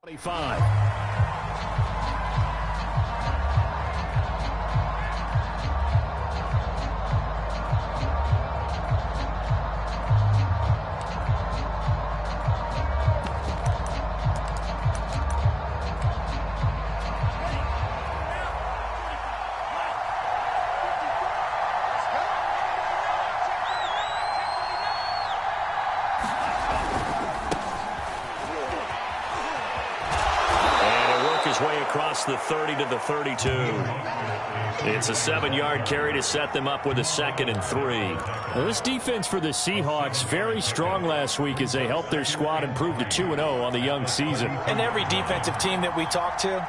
25. Across the 30 to the 32. It's a 7-yard carry to set them up with a 2nd and 3. Well, this defense for the Seahawks very strong last week as they helped their squad improve to 2-0 on the young season. And every defensive team that we talk to,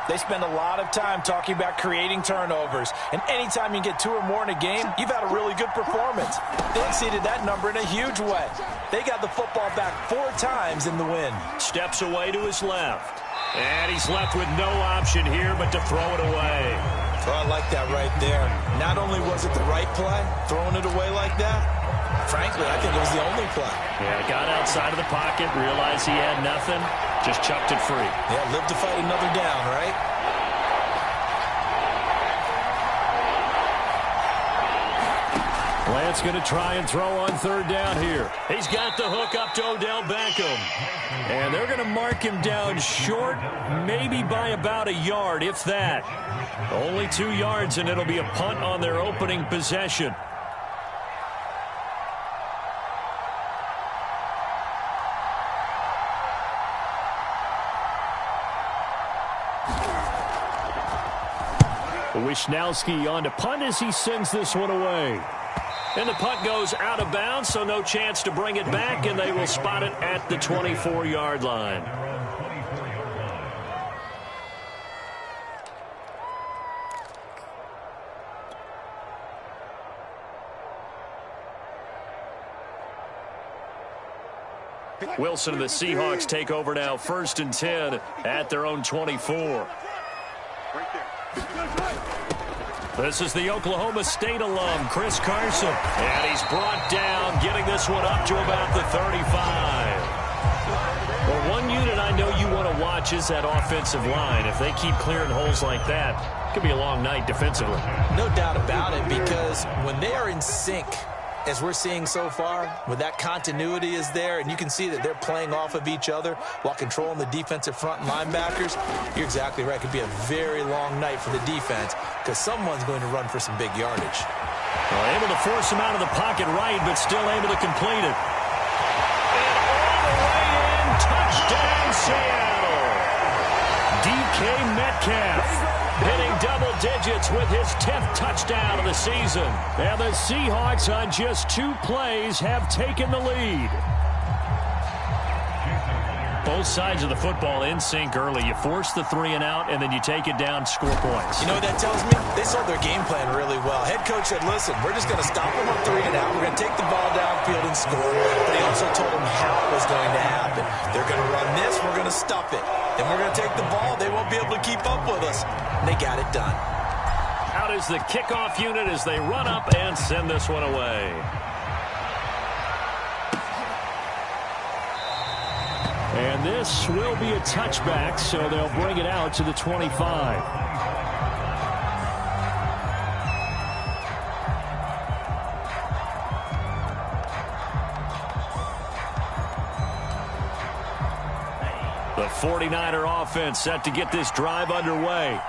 they spend a lot of time talking about creating turnovers. And anytime you get 2 or more in a game, you've had a really good performance. They exceeded that number in a huge way. They got the football back 4 times in the win. Steps away to his left. And he's left with no option here but to throw it away. Oh, I like that right there. Not only was it the right play, throwing it away like that, frankly, I think it was the only play. Yeah, got outside of the pocket, realized he had nothing, just chucked it free. Yeah, live to fight another down, right? Lance going to try and throw on 3rd down here. He's got the hook up to Odell Beckham. And they're going to mark him down short, maybe by about a yard, if that. Only 2 yards, and it'll be a punt on their opening possession. Wishnowski on to punt as he sends this one away. And the punt goes out of bounds, so no chance to bring it back, and they will spot it at the 24-yard line. Wilson and the Seahawks take over now, 1st and 10 at their own 24. This is the Oklahoma State alum, Chris Carson. And he's brought down, getting this one up to about the 35. Well, one unit I know you want to watch is that offensive line. If they keep clearing holes like that, it could be a long night defensively. No doubt about it, because when they are in sync, as we're seeing so far, when that continuity is there and you can see that they're playing off of each other while controlling the defensive front and linebackers, you're exactly right. It could be a very long night for the defense because someone's going to run for some big yardage. Well, able to force him out of the pocket right, but still able to complete it. And all the way in, touchdown Seattle. DK Metcalf hitting double digits with his 10th touchdown of the season. And the Seahawks on just 2 plays have taken the lead. Both sides of the football in sync early. You force the 3 and out, and then you take it down, score points. You know what that tells me? They sold their game plan really well. Head coach said, listen, we're just going to stop them on 3 and out. We're going to take the ball downfield and score. But he also told them how it was going to happen. They're going to run this. We're going to stuff it. And we're going to take the ball. They won't be able to keep up with us. And they got it done. Out is the kickoff unit as they run up and send this one away. And this will be a touchback, so they'll bring it out to the 25. The 49er offense set to get this drive underway.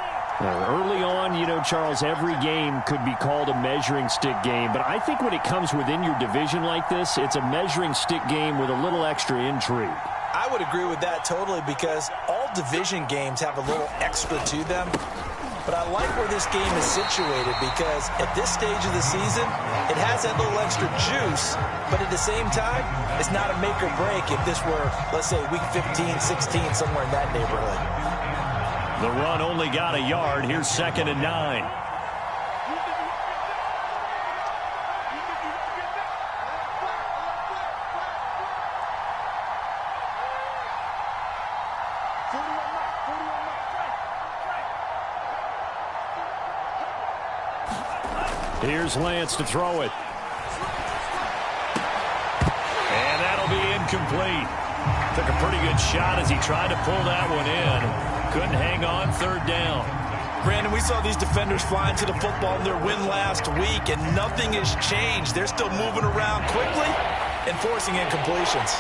Well, early on, you know, Charles, every game could be called a measuring stick game. But I think when it comes within your division like this, it's a measuring stick game with a little extra intrigue. I would agree with that totally because all division games have a little extra to them. But I like where this game is situated because at this stage of the season, it has that little extra juice. But at the same time, it's not a make or break if this were, let's say, week 15, 16, somewhere in that neighborhood. The run only got a yard. Here's 2nd and 9. Here's Lance to throw it. And that'll be incomplete. Took a pretty good shot as he tried to pull that one in. Couldn't hang on, third down. Brandon, we saw these defenders flying to the football in their win last week, and nothing has changed. They're still moving around quickly and forcing incompletions.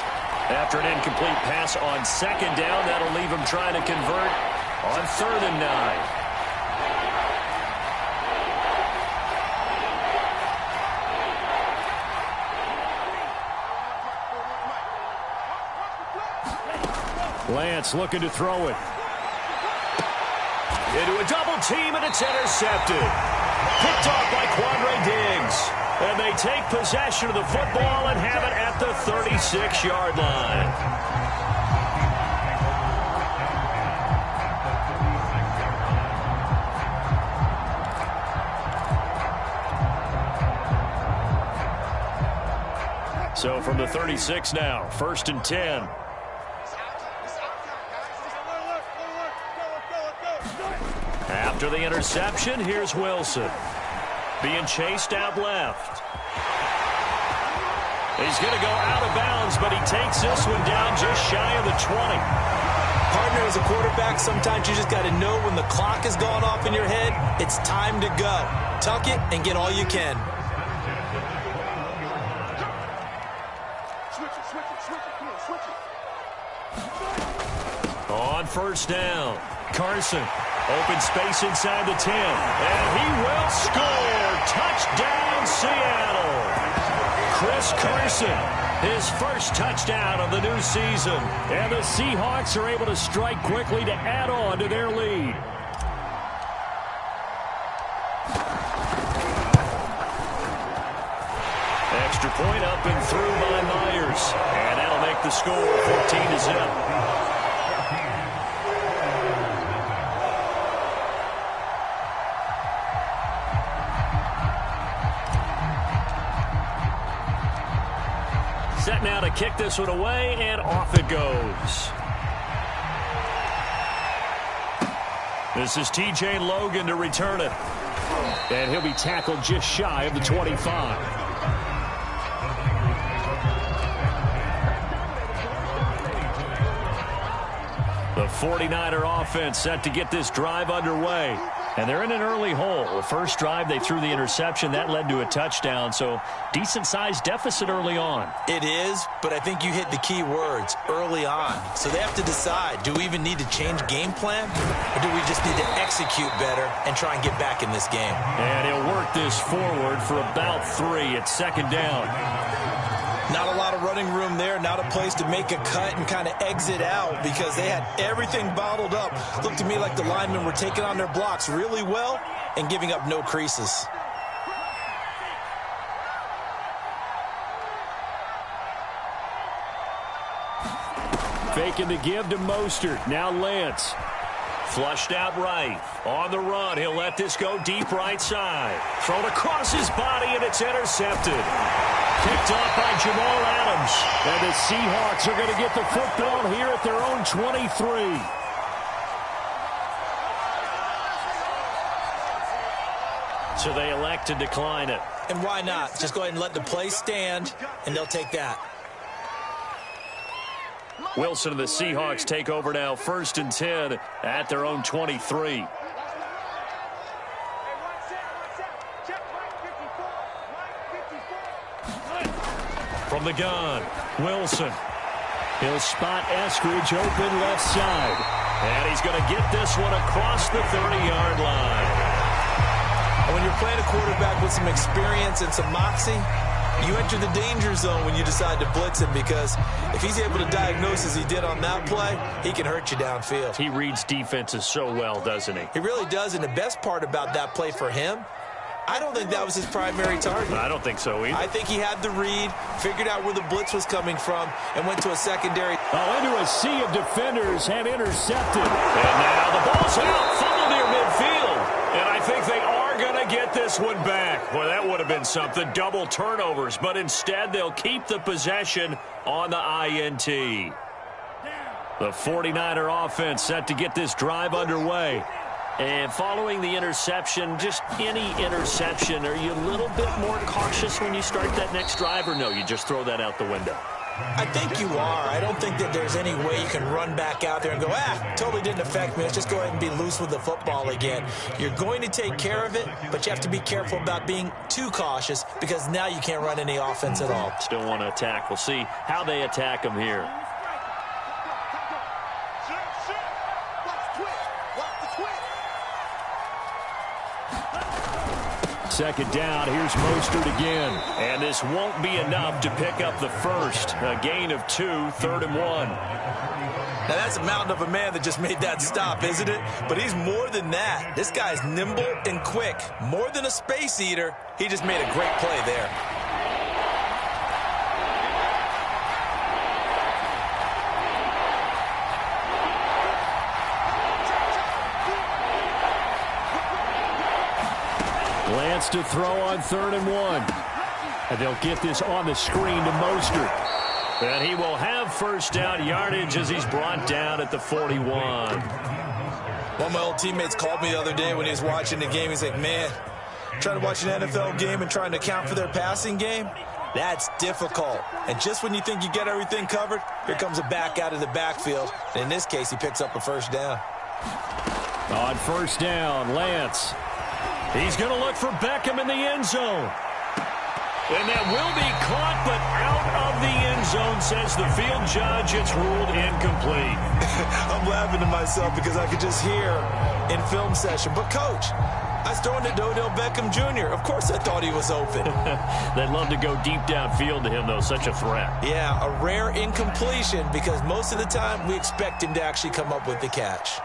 After an incomplete pass on second down, that'll leave him trying to convert on 3rd and 9. Lance looking to throw it. Into a double team, and it's intercepted. Picked off by Quandre Diggs. And they take possession of the football and have it at the 36-yard line. So from the 36 now, 1st and 10. After the interception, here's Wilson. Being chased out left. He's going to go out of bounds, but he takes this one down just shy of the 20. Partner, as a quarterback, sometimes you just got to know when the clock has gone off in your head, it's time to go. Tuck it and get all you can. On 1st down, Carson. Open space inside the 10. And he will score. Touchdown, Seattle. Chris Carson, his first touchdown of the new season. And the Seahawks are able to strike quickly to add on to their lead. Extra point up and through by Myers. And that'll make the score 14-0. Set now to kick this one away, and off it goes. This is T.J. Logan to return it. And he'll be tackled just shy of the 25. The 49er offense set to get this drive underway. And they're in an early hole. The first drive, they threw the interception. That led to a touchdown, so decent-sized deficit early on. It is, but I think you hit the key words, early on. So they have to decide, do we even need to change game plan, or do we just need to execute better and try and get back in this game? And he'll work this forward for about 3 at 2nd down. Not a lot of running room there, not a place to make a cut and kind of exit out because they had everything bottled up. Looked to me like the linemen were taking on their blocks really well and giving up no creases. Faking the give to Mostert. Now Lance. Flushed out right. On the run. He'll let this go deep right side. Thrown across his body, and it's intercepted. Picked off by Jamal Adams. And the Seahawks are going to get the football here at their own 23. So they elect to decline it. And why not? Just go ahead and let the play stand, and they'll take that. Wilson and the Seahawks take over now, 1st and 10 at their own 23. From the gun, Wilson. He'll spot Eskridge open left side. And he's going to get this one across the 30-yard line. And when you're playing a quarterback with some experience and some moxie, you enter the danger zone when you decide to blitz him because if he's able to diagnose as he did on that play, he can hurt you downfield. He reads defenses so well, doesn't he? He really does, and the best part about that play for him, I don't think that was his primary target. I don't think so either. I think he had the read, figured out where the blitz was coming from, and went to a secondary. Into a sea of defenders and intercepted. And now the ball's out, fumbled near midfield. And I think they are going to get this one back. Well, that would have been something, double turnovers. But instead, they'll keep the possession on the INT. The 49er offense set to get this drive underway. And following the interception, just any interception, are you a little bit more cautious when you start that next drive, or no, you just throw that out the window? I think you are. I don't think that there's any way you can run back out there and go, totally didn't affect me. Let's just go ahead and be loose with the football again. You're going to take care of it, but you have to be careful about being too cautious because now you can't run any offense at all. Still want to attack. We'll see how they attack him here. Second down, here's Mostert again. And this won't be enough to pick up the first. A gain of 2, 3rd and 1. Now that's a mountain of a man that just made that stop, isn't it? But he's more than that. This guy's nimble and quick. More than a space eater, he just made a great play there. Lance to throw on 3rd and 1. And they'll get this on the screen to Mostert. And he will have first down yardage as he's brought down at the 41. One of my old teammates called me the other day when he was watching the game. He's like, man, trying to watch an NFL game and trying to account for their passing game, that's difficult. And just when you think you get everything covered, here comes a back out of the backfield. And in this case, he picks up a first down. On first down, Lance. He's going to look for Beckham in the end zone. And that will be caught, but out of the end zone, says the field judge. It's ruled incomplete. I'm laughing to myself because I could just hear in film session. But, Coach, I was throwing it to Odell Beckham Jr. Of course I thought he was open. They'd love to go deep downfield to him, though. Such a threat. Yeah, a rare incompletion because most of the time we expect him to actually come up with the catch.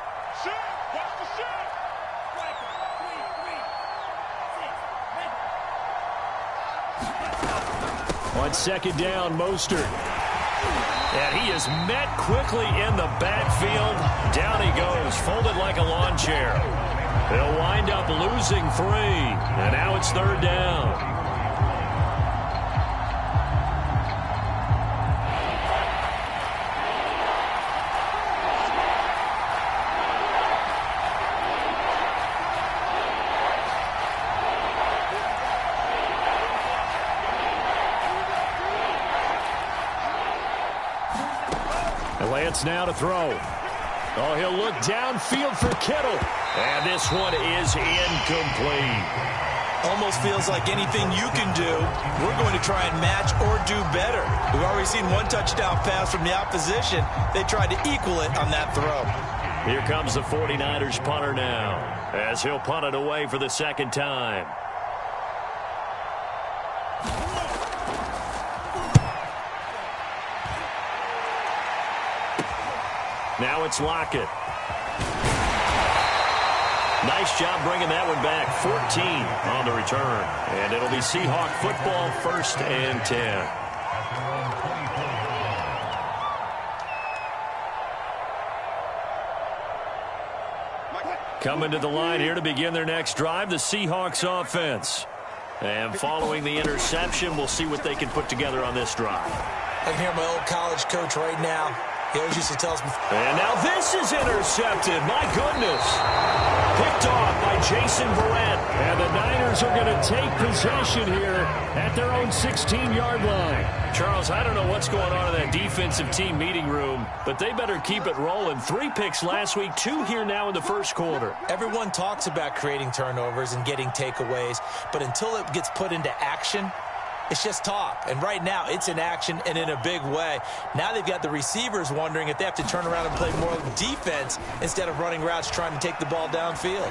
On second down, Mostert. And he is met quickly in the backfield. Down he goes, folded like a lawn chair. He'll wind up losing 3. And now it's 3rd down. Lance now to throw. Oh, he'll look downfield for Kittle. And this one is incomplete. Almost feels like anything you can do, we're going to try and match or do better. We've already seen one touchdown pass from the opposition. They tried to equal it on that throw. Here comes the 49ers punter now, as he'll punt it away for the second time. Now it's Lockett. Nice job bringing that one back. 14 on the return. And it'll be Seahawk football, 1st and 10. Coming to the line here to begin their next drive, the Seahawks offense. And following the interception, we'll see what they can put together on this drive. I can hear my old college coach right now. He always used to tell us. And now this is intercepted. My goodness. Picked off by Jason Verrett. And the Niners are going to take possession here at their own 16-yard line. Charles, I don't know what's going on in that defensive team meeting room, but they better keep it rolling. 3 picks last week, 2 here now in the first quarter. Everyone talks about creating turnovers and getting takeaways, but until it gets put into action, it's just talk. And right now, it's in action and in a big way. Now they've got the receivers wondering if they have to turn around and play more defense instead of running routes trying to take the ball downfield.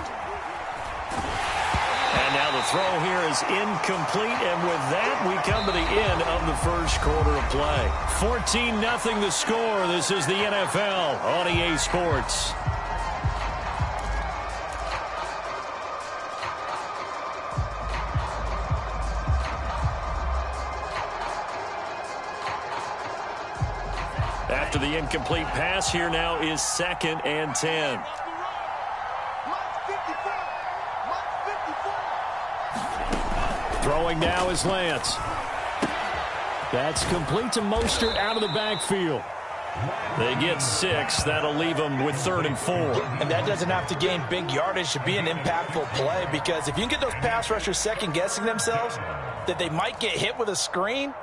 And now the throw here is incomplete. And with that, we come to the end of the first quarter of play. 14-0 the score. This is the NFL on EA Sports. After the incomplete pass, here now is 2nd and 10. Throwing now is Lance. That's complete to Mostert out of the backfield. They get 6. That'll leave them with 3rd and 4. And that doesn't have to gain big yardage to be an impactful play, because if you can get those pass rushers second-guessing themselves, that they might get hit with a screen,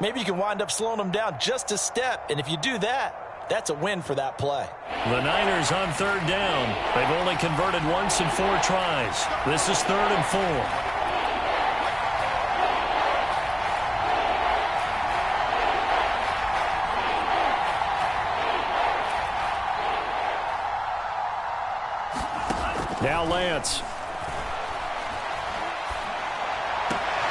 Maybe you can wind up slowing them down just a step, and if you do that, that's a win for that play. The Niners on third down. They've only converted once in 4 tries. This is 3rd and 4. Now Lance.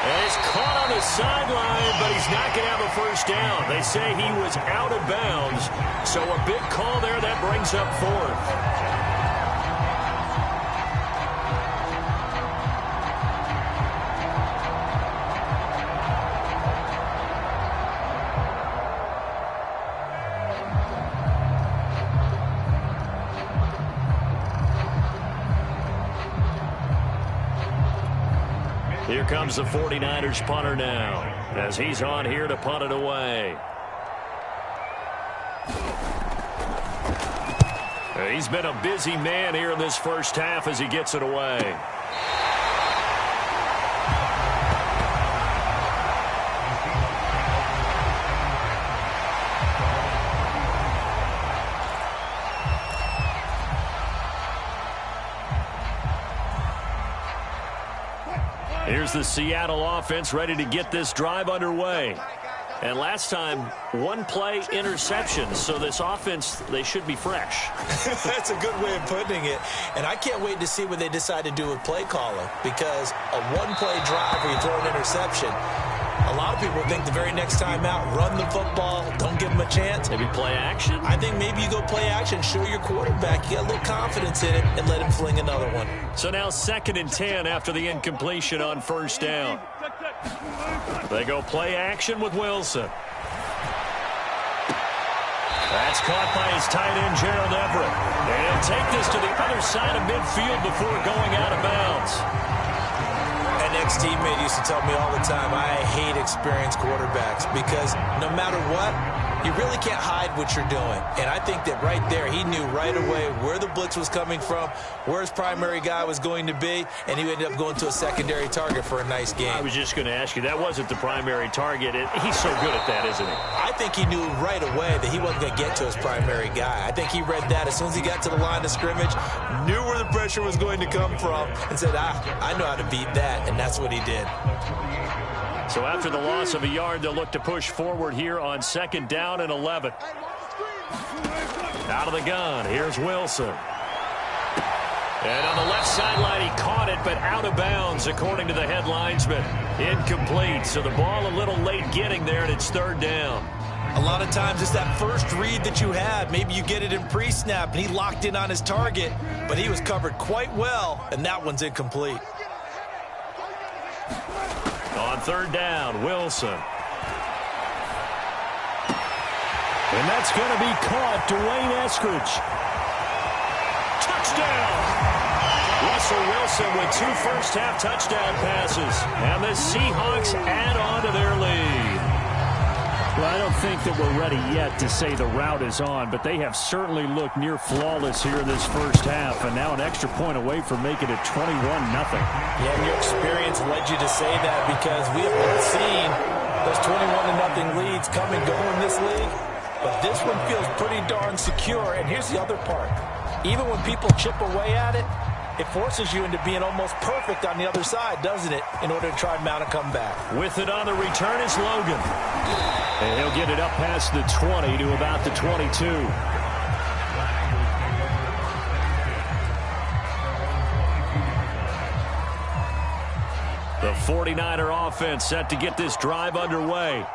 And he's caught on the sideline, but he's not going to have a first down. They say he was out of bounds, so a big call there that brings up 4th. Here comes the 49ers punter now, as he's on here to punt it away. He's been a busy man here in this first half as he gets it away. Here's the Seattle offense ready to get this drive underway. And last time, 1-play interception. So this offense, they should be fresh. That's a good way of putting it. And I can't wait to see what they decide to do with play calling. Because a 1-play drive where you throw an interception, a lot of people think the very next time out, run the football, don't give them a chance. Maybe play action? I think maybe you go play action, show your quarterback you got a little confidence in it, and let him fling another one. So now 2nd and 10 after the incompletion on first down. They go play action with Wilson. That's caught by his tight end, Gerald Everett. And he'll take this to the other side of midfield before going out of bounds. An ex-teammate used to tell me all the time, I hate experienced quarterbacks because no matter what, you really can't hide what you're doing. And I think that right there, he knew right away where the blitz was coming from, where his primary guy was going to be, and he ended up going to a secondary target for a nice game. I was just going to ask you, that wasn't the primary target. He's so good at that, isn't he? I think he knew right away that he wasn't going to get to his primary guy. I think he read that as soon as he got to the line of scrimmage, knew where the pressure was going to come from, and said, I know how to beat that, and that's what he did. So after the loss of a yard, they'll look to push forward here on 2nd down and 11. Out of the gun, here's Wilson. And on the left sideline, he caught it, but out of bounds, according to the head linesman. Incomplete, so the ball a little late getting there, and it's 3rd down. A lot of times it's that first read that you have. Maybe you get it in pre-snap, and he locked in on his target, but he was covered quite well, and that one's incomplete. On 3rd down, Wilson. And that's going to be caught. Dwayne Eskridge. Touchdown! Russell Wilson with 2 first-half touchdown passes. And the Seahawks add on to their lead. Well, I don't think that we're ready yet to say the route is on, but they have certainly looked near flawless here in this first half, and now an extra point away from making it 21-0. Yeah, and your experience led you to say that because we have not seen those 21-0 leads come and go in this league, but this one feels pretty darn secure, and here's the other part. Even when people chip away at it, it forces you into being almost perfect on the other side, doesn't it, in order to try and mount a comeback. With it on the return is Logan. And he'll get it up past the 20 to about the 22. The 49er offense set to get this drive underway.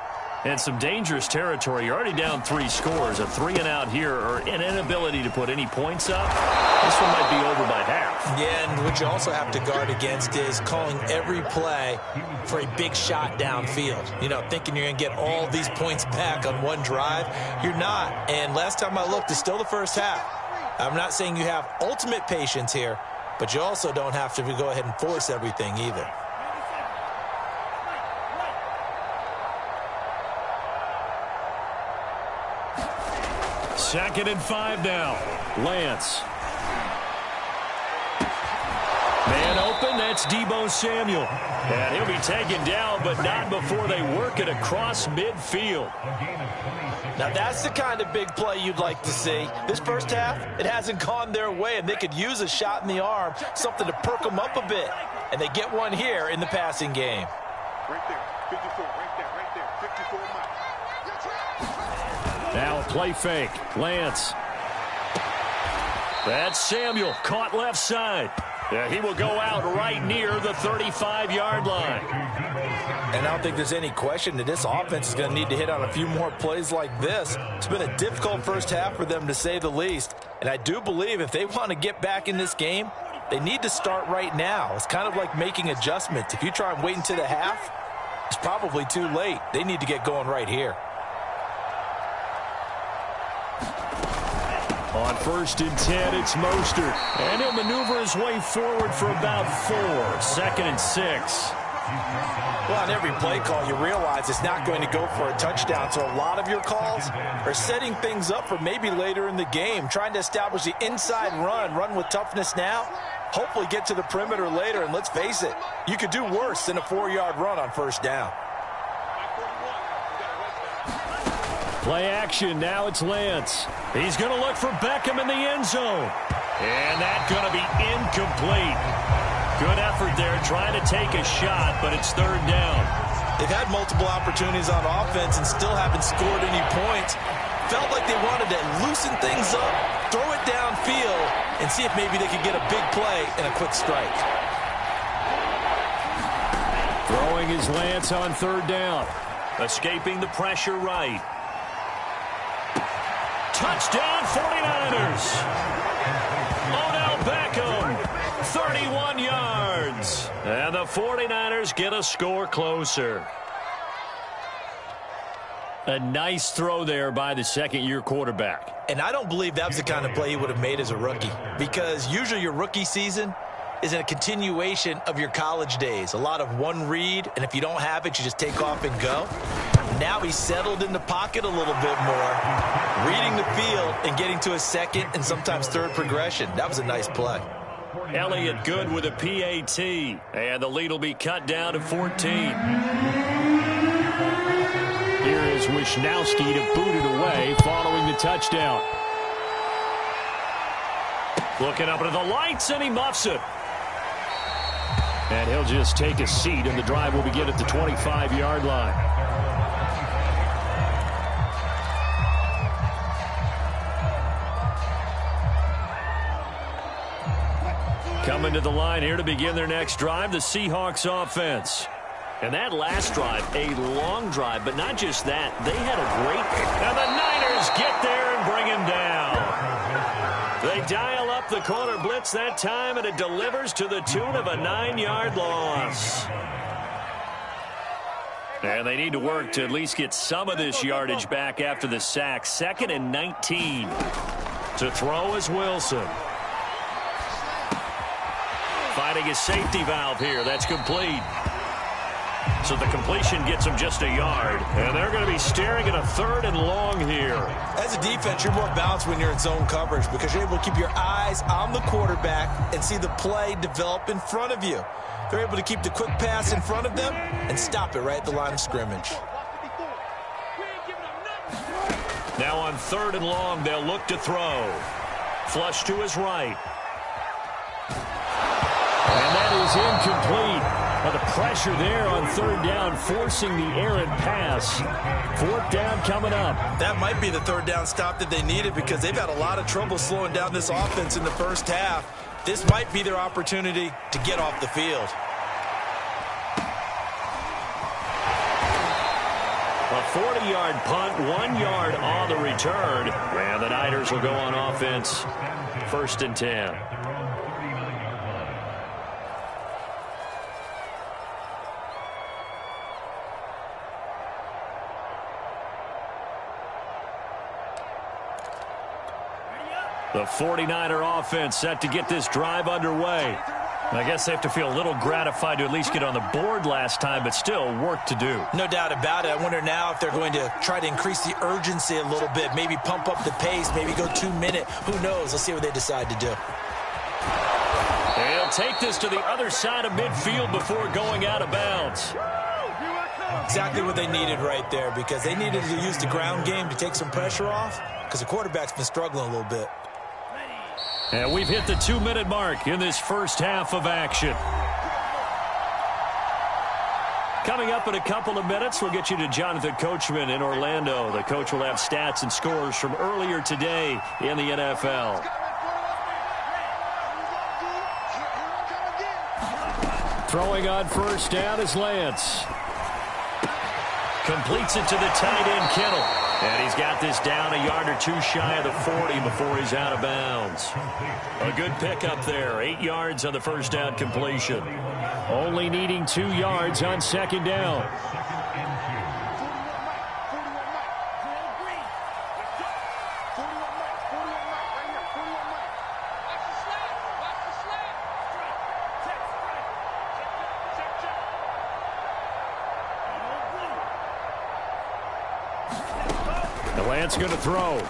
And some dangerous territory. You're already down 3 scores. A 3-and-out here, or an inability to put any points up. This one might be over by half. Yeah, and what you also have to guard against is calling every play for a big shot downfield. You know, thinking you're going to get all these points back on one drive. You're not. And last time I looked, it's still the first half. I'm not saying you have ultimate patience here, but you also don't have to go ahead and force everything either. Second and 5 now. Lance. Man open. That's Deebo Samuel. And he'll be taken down, but not before they work it across midfield. Now, that's the kind of big play you'd like to see. This first half, it hasn't gone their way, and they could use a shot in the arm, something to perk them up a bit. And they get one here in the passing game. Right there, 54, right there, 54 miles. Now a play fake. Lance. That's Samuel, caught left side. Yeah, he will go out right near the 35-yard line. And I don't think there's any question that this offense is going to need to hit on a few more plays like this. It's been a difficult first half for them, to say the least. And I do believe if they want to get back in this game, they need to start right now. It's kind of like making adjustments. If you try and wait until the half, it's probably too late. They need to get going right here. On 1st and 10, it's Mostert. And he'll maneuver his way forward for about 4. 2nd and 6. Well, on every play call, you realize it's not going to go for a touchdown. So a lot of your calls are setting things up for maybe later in the game, trying to establish the inside run with toughness now, hopefully get to the perimeter later. And let's face it, you could do worse than a 4-yard run on 1st down. Play action. Now it's Lance. He's going to look for Beckham in the end zone. And that's going to be incomplete. Good effort there trying to take a shot, but it's 3rd down. They've had multiple opportunities on offense and still haven't scored any points. Felt like they wanted to loosen things up, throw it downfield, and see if maybe they could get a big play and a quick strike. Throwing his Lance on 3rd down. Escaping the pressure right. Touchdown 49ers. Odell Beckham, 31 yards. And the 49ers get a score closer. A nice throw there by the 2nd-year quarterback. And I don't believe that was the kind of play he would have made as a rookie, because usually your rookie season is a continuation of your college days. A lot of one read, and if you don't have it, you just take off and go. Now he's settled in the pocket a little bit more, reading the field and getting to a 2nd and sometimes 3rd progression. That was a nice play. Elliott good with a PAT, and the lead will be cut down to 14. Here is Wisnowski to boot it away following the touchdown. Looking up into the lights, and he muffs it. And he'll just take a seat, and the drive will begin at the 25-yard line. Coming to the line here to begin their next drive, the Seahawks offense. And that last drive, a long drive, but not just that. They had a great... And the Niners get there and bring him down. They dial up the corner blitz that time, and it delivers to the tune of a 9-yard loss. And they need to work to at least get some of this yardage back after the sack. 2nd and 19. To throw is Wilson. Finding a safety valve here. That's complete. So the completion gets them just a yard. And they're going to be staring at a 3rd and long here. As a defense, you're more balanced when you're in zone coverage because you're able to keep your eyes on the quarterback and see the play develop in front of you. They're able to keep the quick pass in front of them and stop it right at the line of scrimmage. Now on 3rd and long, they'll look to throw. Flush to his right. And that is incomplete. But the pressure there on 3rd down, forcing the errant pass. 4th down coming up. That might be the 3rd down stop that they needed because they've had a lot of trouble slowing down this offense in the first half. This might be their opportunity to get off the field. A 40-yard punt, 1 yard on the return. And the Niners will go on offense. 1st and 10. The 49er offense set to get this drive underway. I guess they have to feel a little gratified to at least get on the board last time, but still work to do. No doubt about it. I wonder now if they're going to try to increase the urgency a little bit, maybe pump up the pace, maybe go 2 minute. Who knows? Let's see what they decide to do. He'll they'll take this to the other side of midfield before going out of bounds. Exactly what they needed right there, because they needed to use the ground game to take some pressure off, because the quarterback's been struggling a little bit. And we've hit the 2-minute mark in this first half of action. Coming up in a couple of minutes, we'll get you to Jonathan Coachman in Orlando. The coach will have stats and scores from earlier today in the NFL. Throwing on first down is Lance. Completes it to the tight end, Kittle. And he's got this down a yard or two shy of the 40 before he's out of bounds. A good pickup there. 8 yards on the first down completion. Only needing 2 yards on second down. Lance going to throw.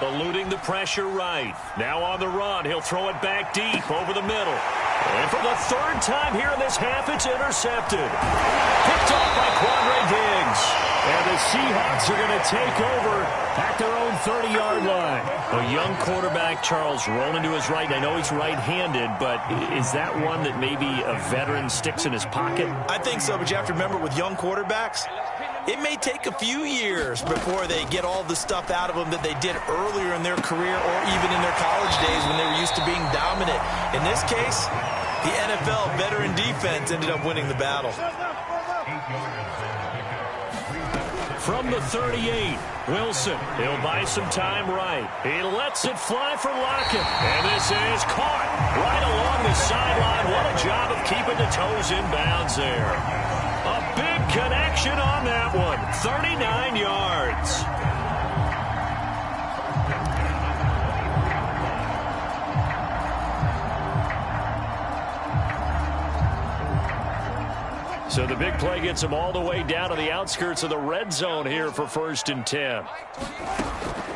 Eluding the pressure right. Now on the run. He'll throw it back deep over the middle. And for the third time here in this half, it's intercepted. Picked off by Quandre Diggs. And the Seahawks are going to take over at their own 30-yard line. A young quarterback, Charles, rolling to his right. I know he's right-handed, but is that one that maybe a veteran sticks in his pocket? I think so, but you have to remember with young quarterbacks, it may take a few years before they get all the stuff out of them that they did earlier in their career or even in their college days when they were used to being dominant. In this case, the NFL veteran defense ended up winning the battle. From the 38, Wilson. He'll buy some time right. He lets it fly for Lockett. And this is caught right along the sideline. What a job of keeping the toes in bounds there. A big connection on that one. 39 yards. So the big play gets him all the way down to the outskirts of the red zone here for 1st and 10.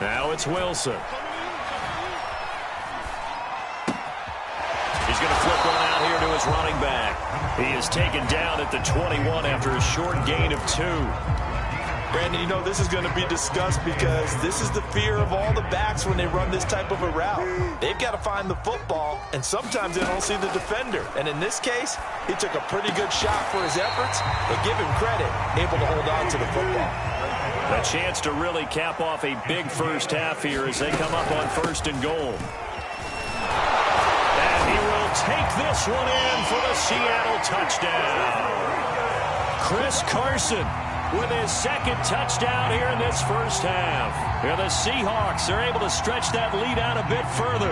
Now it's Wilson. He's going to flip one out here to his running back. He is taken down at the 21 after a short gain of 2. Brandon, you know this is going to be discussed because this is the fear of all the backs when they run this type of a route. They've got to find the football, and sometimes they don't see the defender. And in this case, he took a pretty good shot for his efforts, but give him credit, able to hold on to the football. A chance to really cap off a big first half here as they come up on 1st and goal. And he will take this one in for the Seattle touchdown. Chris Carson with his 2nd touchdown here in this first half. Here the Seahawks are able to stretch that lead out a bit further.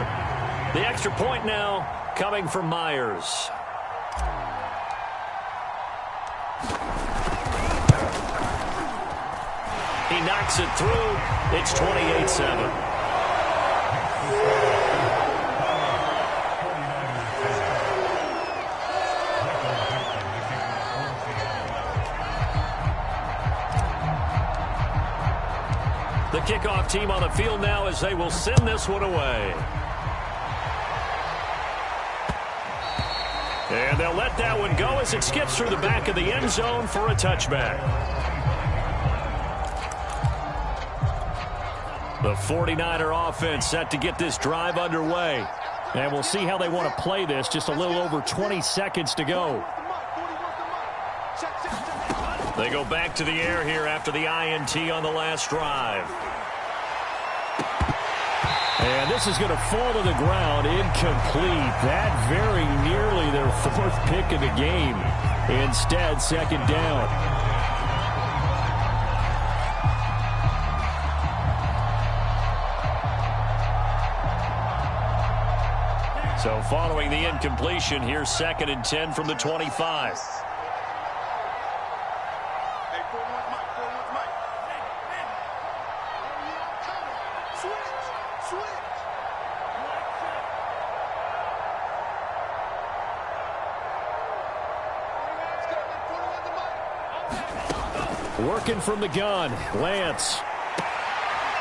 The extra point now coming from Myers. He knocks it through. It's 28-7. The kickoff team on the field now as they will send this one away. And they'll let that one go as it skips through the back of the end zone for a touchback. The 49er offense set to get this drive underway. And we'll see how they want to play this. Just a little over 20 seconds to go. They go back to the air here after the INT on the last drive. And this is going to fall to the ground, incomplete. That very nearly their 4th pick of the game. Instead, 2nd down. So following the incompletion, here's 2nd and 10 from the 25. Working from the gun, Lance.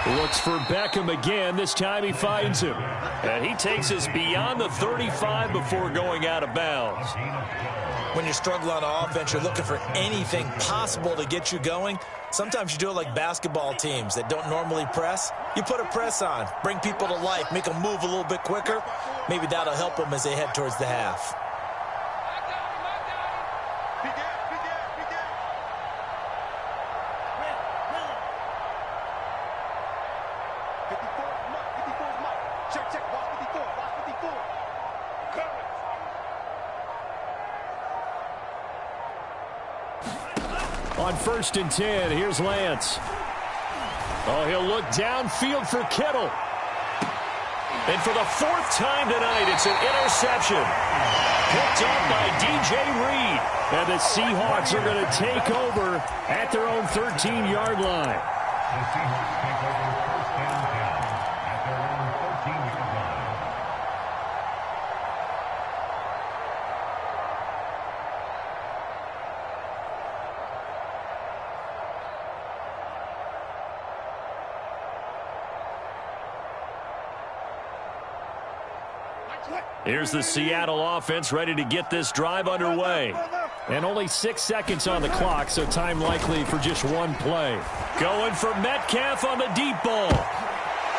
Looks for Beckham again. This time he finds him. And he takes us beyond the 35 before going out of bounds. When you're struggling on offense, you're looking for anything possible to get you going. Sometimes you do it like basketball teams that don't normally press. You put a press on, bring people to life, make them move a little bit quicker. Maybe that'll help them as they head towards the half. On 1st and 10, here's Lance. Oh, he'll look downfield for Kittle. And for the 4th time tonight, it's an interception. Picked up by DJ Reed. And the Seahawks are going to take over at their own 13-yard line. Here's the Seattle offense ready to get this drive underway. And only 6 seconds on the clock, so time likely for just one play. Going for Metcalf on the deep ball.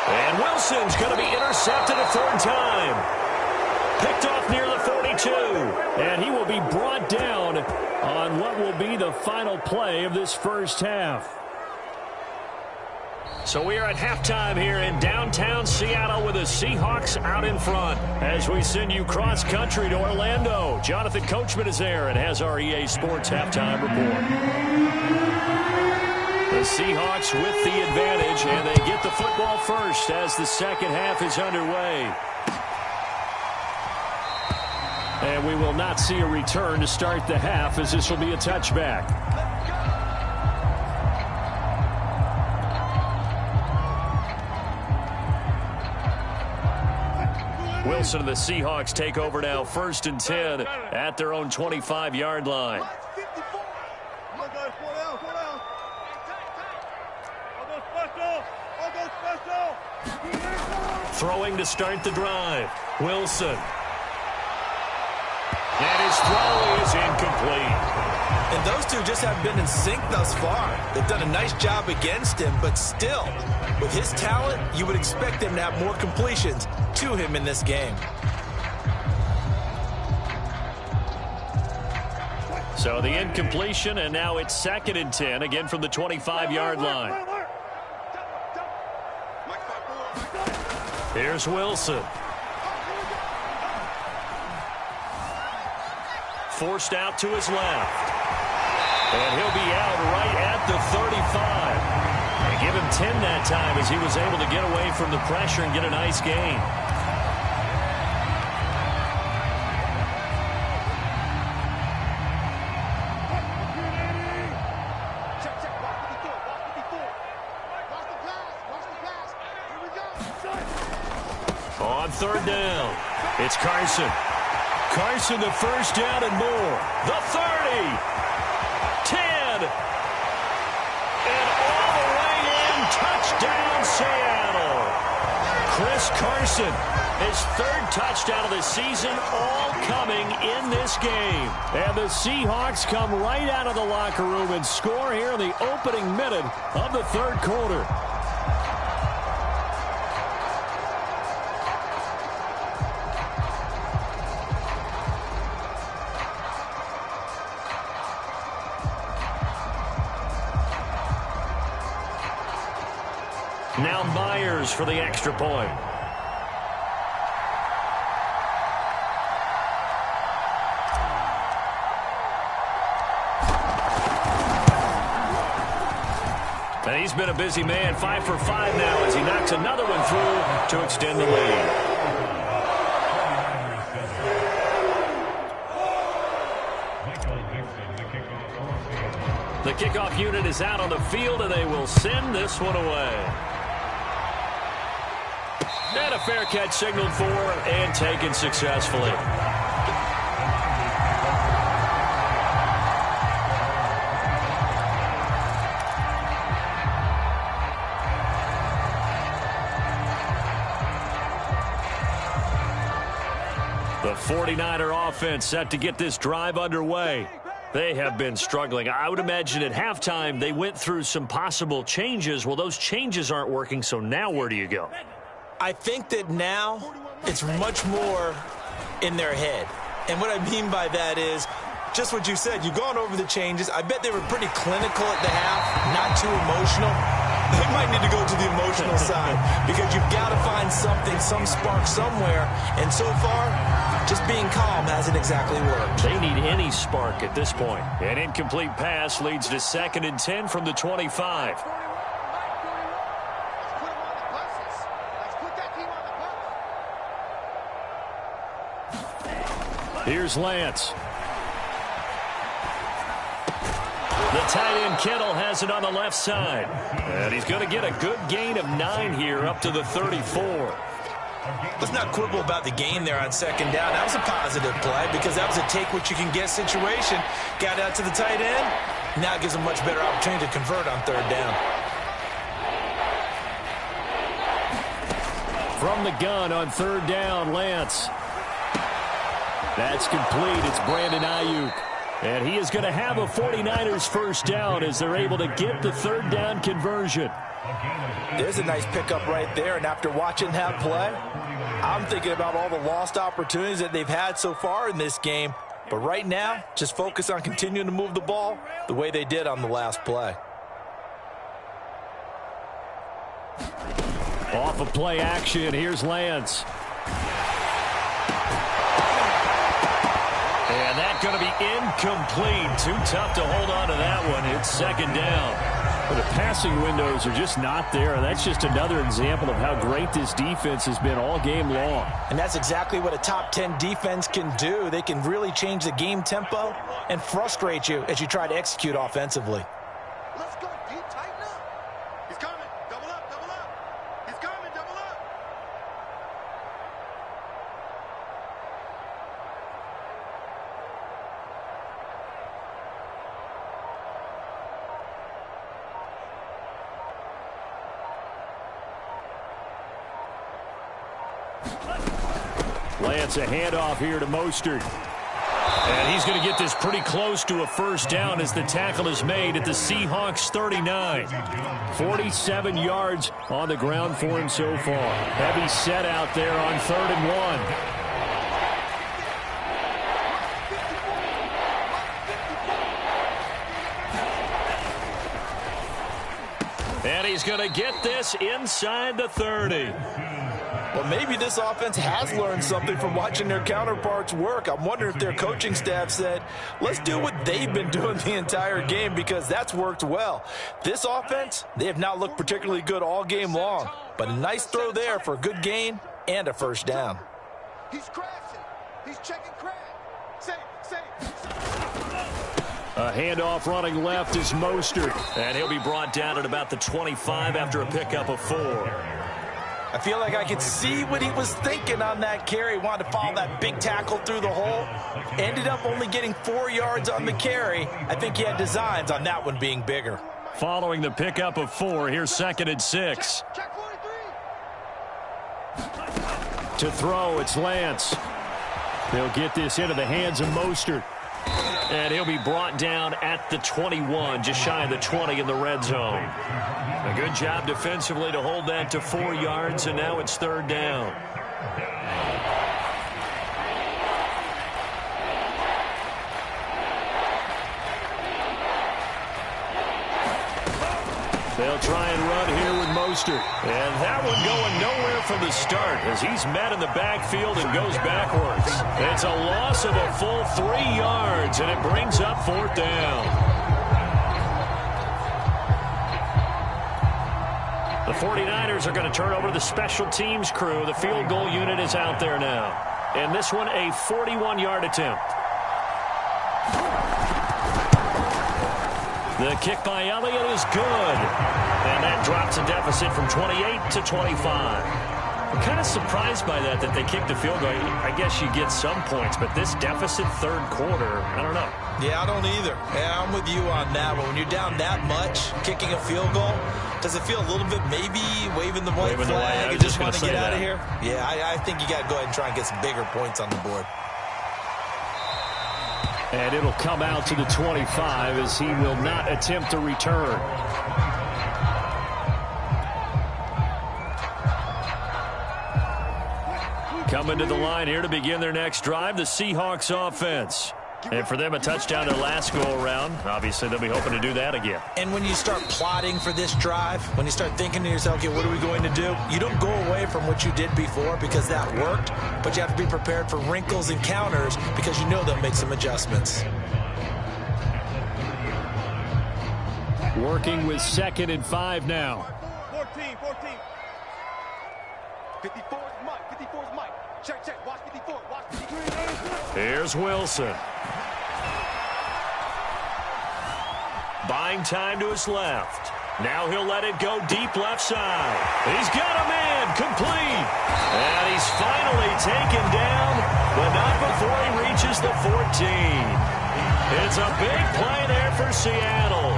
And Wilson's going to be intercepted a 3rd time. Picked off near the 42. And he will be brought down on what will be the final play of this first half. So we are at halftime here in downtown Seattle with the Seahawks out in front. As we send you cross-country to Orlando, Jonathan Coachman is there and has our EA Sports halftime report. The Seahawks with the advantage, and they get the football first as the second half is underway. And we will not see a return to start the half, as this will be a touchback. Wilson and the Seahawks take over now, 1st and 10 at their own 25-yard line. Throwing to start the drive. Wilson. And his throw is incomplete. And those two just haven't been in sync thus far. They've done a nice job against him, but still, with his talent, you would expect him to have more completions to him in this game. So the incompletion, and now it's 2nd and 10, again from the 25-yard line. Here's Wilson. Forced out to his left. And he'll be out right at the 35. And give him 10 that time as he was able to get away from the pressure and get a nice gain. On 3rd down, it's Carson. Carson, the 1st down and more. The 30. 10. And all the way in. Touchdown, Seattle. Chris Carson, his 3rd touchdown of the season, all coming in this game. And the Seahawks come right out of the locker room and score here in the opening minute of the 3rd quarter. Now Myers for the extra point. And he's been a busy man, 5 for 5 now as he knocks another one through to extend the lead. The kickoff unit is out on the field, and they will send this one away. And a fair catch signaled for and taken successfully. The 49er offense set to get this drive underway. They have been struggling. I would imagine at halftime they went through some possible changes. Well, those changes aren't working, so now where do you go? I think that now it's much more in their head. And what I mean by that is just what you said. You've gone over the changes. I bet they were pretty clinical at the half, not too emotional. They might need to go to the emotional side because you've got to find something, some spark somewhere. And so far, just being calm hasn't exactly worked. They need any spark at this point. An incomplete pass leads to 2nd and 10 from the 25. Here's Lance. The tight end Kittle has it on the left side. And he's going to get a good gain of 9 here up to the 34. Let's not quibble about the gain there on 2nd down. That was a positive play because that was a take-what-you-can-get situation. Got out to the tight end. Now it gives them much better opportunity to convert on 3rd down. From the gun on 3rd down, Lance. That's complete. It's Brandon Ayuk. And he is going to have a 49ers first down as they're able to get the 3rd down conversion. There's a nice pickup right there, and after watching that play, I'm thinking about all the lost opportunities that they've had so far in this game. But right now, just focus on continuing to move the ball the way they did on the last play. Off of play action, here's Lance. And that's going to be incomplete. Too tough to hold on to that one. It's 2nd down. But the passing windows are just not there. That's just another example of how great this defense has been all game long. And that's exactly what a top 10 defense can do. They can really change the game tempo and frustrate you as you try to execute offensively. Let's go, D. Tighten up. He's coming. Double up, double up. He's coming, double up. Lance, a handoff here to Mostert. And he's going to get this pretty close to a first down as the tackle is made at the Seahawks 39. 47 yards on the ground for him so far. Heavy set out there on 3rd and 1. And he's going to get this inside the 30. Well, maybe this offense has learned something from watching their counterparts work. I'm wondering if their coaching staff said, let's do what they've been doing the entire game because that's worked well. This offense, they have not looked particularly good all game long. But a nice throw there for a good gain and a first down. He's crashing. He's checking crash. Say. A handoff running left is Mostert. And he'll be brought down at about the 25 after a pickup of 4. I feel like I could see what he was thinking on that carry. Wanted to follow that big tackle through the hole. Ended up only getting 4 yards on the carry. I think he had designs on that one being bigger. Following the pickup of 4, here's 2nd and 6. Check 43. To throw, it's Lance. They'll get this into the hands of Mostert. And he'll be brought down at the 21, just shy of the 20 in the red zone. A good job defensively to hold that to 4 yards, and now it's 3rd down. They'll try and run here with Mostert. And that one going nowhere from the start as he's met in the backfield and goes backwards. It's a loss of a full 3 yards, and it brings up 4th down. The 49ers are going to turn over the special teams crew. The field goal unit is out there now. And this one, a 41-yard attempt. The kick by Elliott is good. And that drops a deficit from 28 to 25. I'm kind of surprised by that they kicked the field goal. I guess you get some points, but this deficit 3rd quarter, I don't know. Yeah, I don't either. Yeah, I'm with you on that. But when you're down that much, kicking a field goal Does it feel a little bit maybe waving the white flag and just want to get out of here? Yeah, I think you got to go ahead and try and get some bigger points on the board. And it'll come out to the 25 as he will not attempt to return. Coming to the line here to begin their next drive, the Seahawks offense. And for them, a touchdown their last go-around. Obviously, they'll be hoping to do that again. And when you start plotting for this drive, when you start thinking to yourself, okay, what are we going to do? You don't go away from what you did before because that worked, but you have to be prepared for wrinkles and counters because you know they'll make some adjustments. Working with 2nd and 5 now. 14. 54 is Mike. 54 is Mike. Check. Watch 54. Watch 53. Here's Wilson. Buying time to his left. Now he'll let it go deep left side. He's got a man complete. And he's finally taken down, but not before he reaches the 14. It's a big play there for Seattle.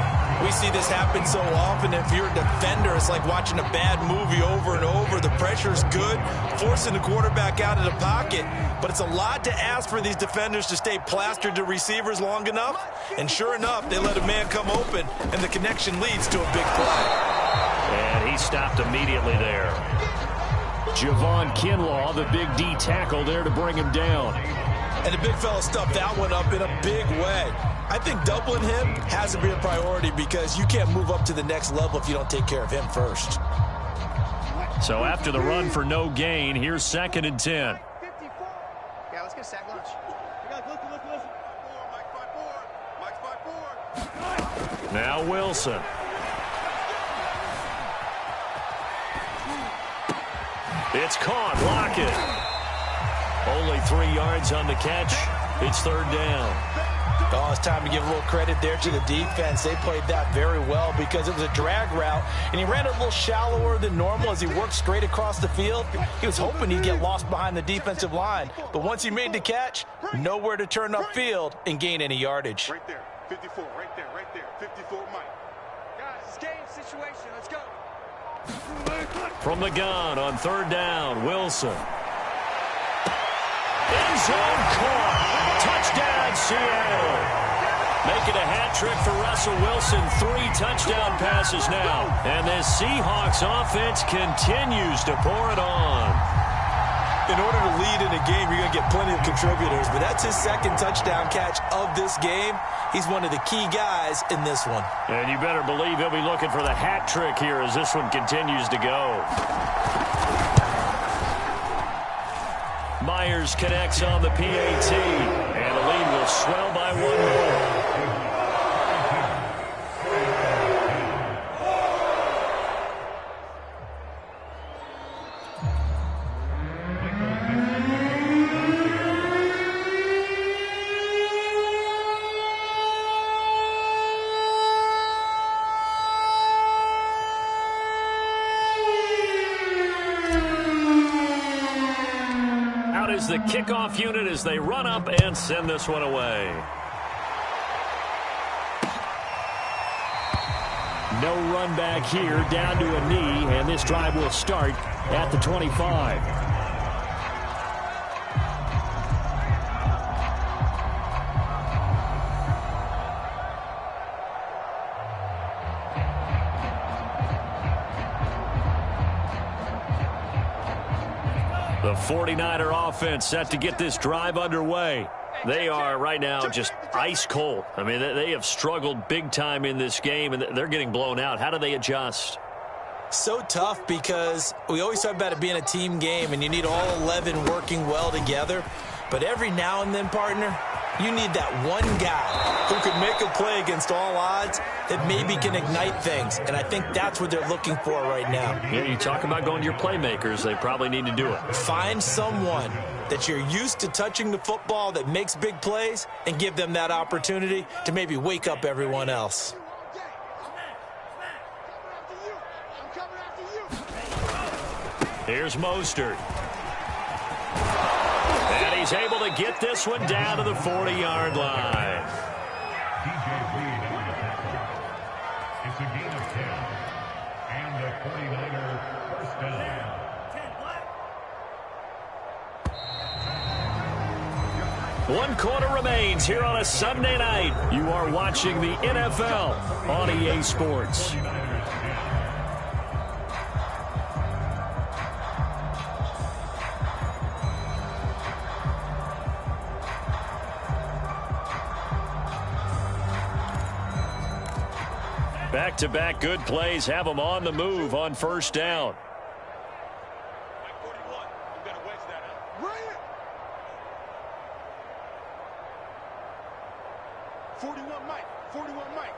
We see this happen so often. If you're a defender, it's like watching a bad movie over and over. The pressure's good, forcing the quarterback out of the pocket. But it's a lot to ask for these defenders to stay plastered to receivers long enough. And sure enough, they let a man come open, and the connection leads to a big play. And he stopped immediately there. Javon Kinlaw, the big D tackle there to bring him down. And the big fella stuffed that one up in a big way. I think doubling him has to be a priority because you can't move up to the next level if you don't take care of him first. So after the run for no gain, here's 2nd and 10. 54. Yeah, let's get a sack lunch. Listen. Mike's 5-4. Now Wilson. It's caught. Lockett. Only 3 yards on the catch. It's 3rd down. Oh, it's time to give a little credit there to the defense. They played that very well because it was a drag route, and he ran a little shallower than normal as he worked straight across the field. He was hoping he'd get lost behind the defensive line, but once he made the catch, nowhere to turn upfield and gain any yardage. Right there. 54. Right there. 54, Mike. Guys, it's game situation. Let's go. From the gun on 3rd down, Wilson. End zone caught. Touchdown, Seattle. Making a hat trick for Russell Wilson. 3 touchdown passes now. And this Seahawks offense continues to pour it on. In order to lead in a game, you're going to get plenty of contributors, but that's his 2nd touchdown catch of this game. He's one of the key guys in this one. And you better believe he'll be looking for the hat trick here as this one continues to go. Myers connects on the PAT, and the lead will swell by 1 more. Is the kickoff unit as they run up and send this one away. No run back here, down to a knee, and this drive will start at the 25. The 49er offense set to get this drive underway. They are right now just ice cold. I mean, they have struggled big time in this game, and they're getting blown out. How do they adjust? So tough because we always talk about it being a team game, and you need all 11 working well together. But every now and then, partner, you need that one guy who can make a play against all odds that maybe can ignite things. And I think that's what they're looking for right now. Yeah, you talk about going to your playmakers. They probably need to do it. Find someone that you're used to touching the football that makes big plays and give them that opportunity to maybe wake up everyone else. Here's Mostert. And he's able to get this one down to the 40-yard line. And the 49ers first down. One quarter remains here on a Sunday night. You are watching the NFL on EA Sports. Back-to-back good plays have them on the move on first down. 41. You got to wedge that out. Run it. 41 Mike. 41 Mike.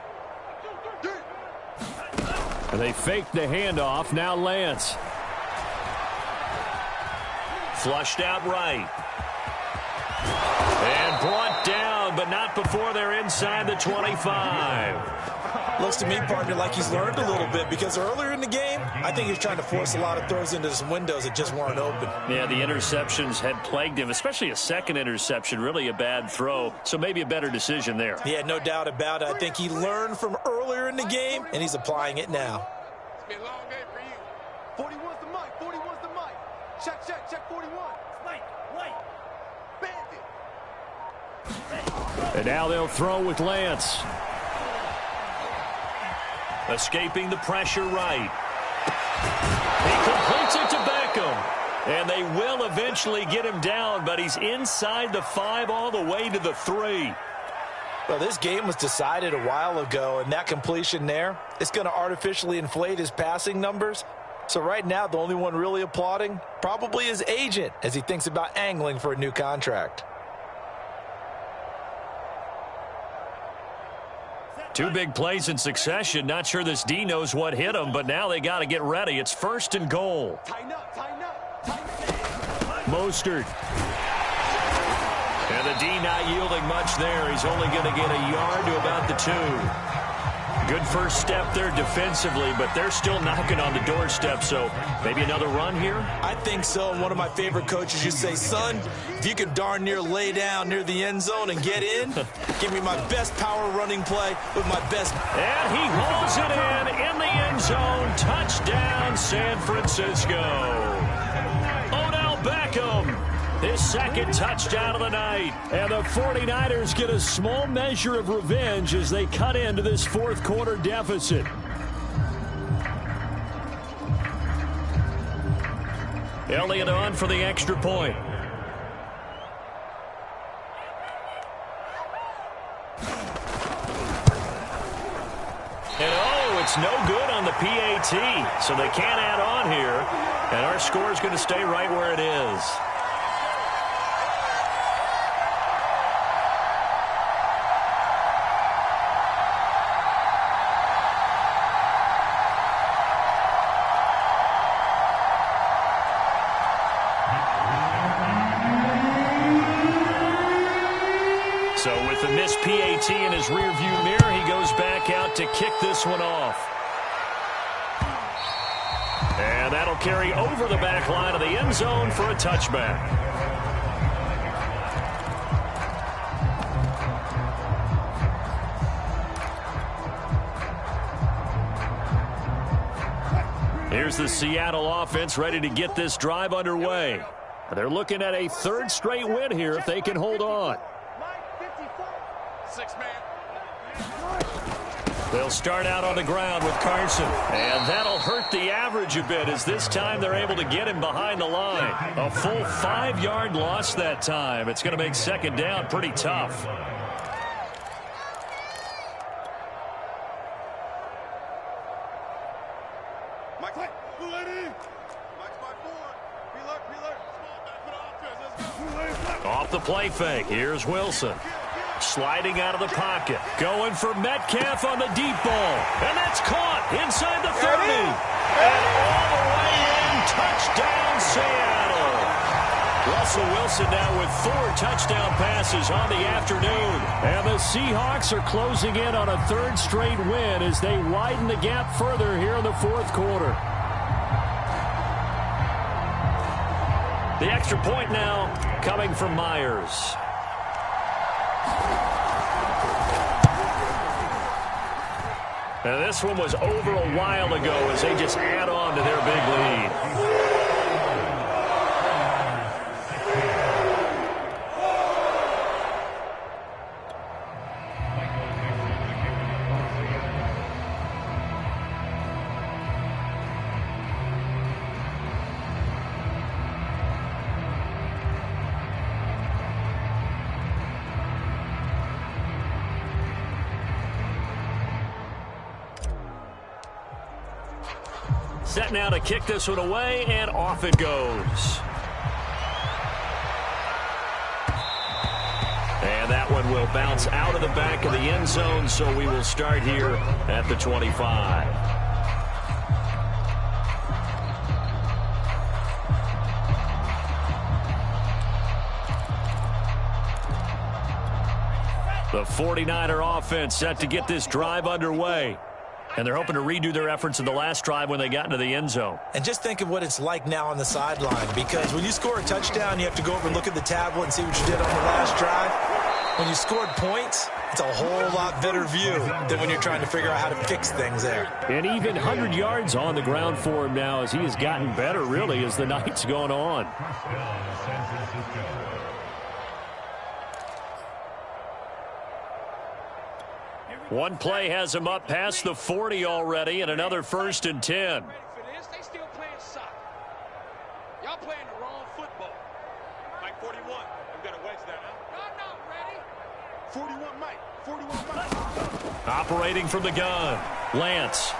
They fake the handoff. Now Lance. Flushed out right. And brought down, but not before they're inside the 25. Looks to me, partner, like he's learned a little bit because earlier in the game, I think he's trying to force a lot of throws into some windows that just weren't open. Yeah, the interceptions had plagued him, especially a second interception, really a bad throw, so maybe a better decision there. Yeah, no doubt about it. I think he learned from earlier in the game, and he's applying it now. It's been a long day for you. 41's the Mike. 41's the Mike. Check, 41. Mike, Bandit. And now they'll throw with Lance. Escaping the pressure right. He completes it to Beckham. And they will eventually get him down, but he's inside the 5 all the way to the 3. Well, this game was decided a while ago, and that completion there, it's going to artificially inflate his passing numbers. So right now, the only one really applauding, probably his agent, as he thinks about angling for a new contract. Two big plays in succession. Not sure this D knows what hit him, but now they got to get ready. It's 1st and goal. Tighten up. Mostert. And the D not yielding much there. He's only going to get a yard to about the 2. Good first step there defensively, but they're still knocking on the doorstep, so maybe another run here? I think so. And one of my favorite coaches used to say, son, if you can darn near lay down near the end zone and get in, give me my best power running play with my best. And he hauls it in the end zone. Touchdown, San Francisco. Odell Beckham. His second touchdown of the night. And the 49ers get a small measure of revenge as they cut into this fourth quarter deficit. Elliott on for the extra point. And oh, it's no good on the PAT. So they can't add on here. And our score is going to stay right where it is. So with the missed PAT in his rearview mirror, he goes back out to kick this one off. And that'll carry over the back line of the end zone for a touchback. Here's the Seattle offense ready to get this drive underway. They're looking at a 3rd straight win here if they can hold on. They'll start out on the ground with Carson. And that'll hurt the average a bit as this time they're able to get him behind the line. A full 5-yard loss that time. It's going to make second down pretty tough. Mike, ready? Mike's by 4. Reload. Small back for the offense. Let's go. Off the play fake. Here's Wilson. Sliding out of the pocket. Going for Metcalf on the deep ball. And that's caught inside the 30. And all the way in. Touchdown, Seattle. Russell Wilson now with 4 touchdown passes on the afternoon. And the Seahawks are closing in on a 3rd straight win as they widen the gap further here in the fourth quarter. The extra point now coming from Myers. And this one was over a while ago as they just add on to their big lead. Set now to kick this one away, and off it goes. And that one will bounce out of the back of the end zone, so we will start here at the 25. The 49er offense set to get this drive underway. And they're hoping to redo their efforts in the last drive when they got into the end zone. And just think of what it's like now on the sideline, because when you score a touchdown, you have to go over and look at the tablet and see what you did on the last drive. When you scored points, it's a whole lot better view than when you're trying to figure out how to fix things there. And even 100 yards on the ground for him now as he has gotten better, really, as the night's gone on. One play has him up past the 40 already, and another 1st and 10. Ready for this? They still playing soccer. Y'all playing the wrong football. Mike 41. We got a wedge there now. Y'all not ready. 41 Mike. 41 Mike. Operating from the gun, Lance.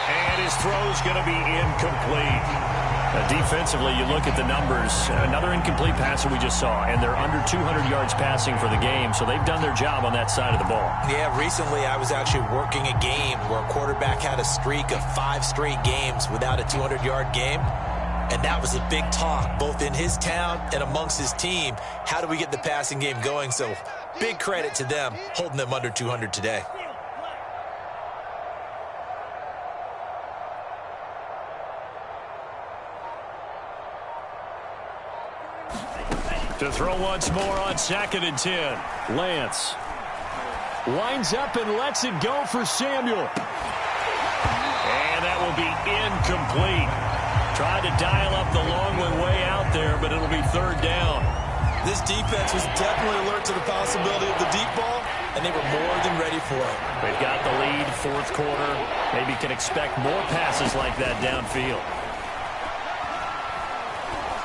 And his throw's going to be incomplete. Defensively, you look at the numbers. Another incomplete pass that we just saw, and they're under 200 yards passing for the game, so they've done their job on that side of the ball. Yeah, recently I was actually working a game where a quarterback had a streak of 5 straight games without a 200-yard game, and that was a big talk both in his town and amongst his team. How do we get the passing game going? So big credit to them holding them under 200 today. To throw once more on 2nd and 10. Lance winds up and lets it go for Samuel. And that will be incomplete. Tried to dial up the long one way out there, but it'll be 3rd down. This defense was definitely alert to the possibility of the deep ball, and they were more than ready for it. They've got the lead, 4th quarter. Maybe can expect more passes like that downfield.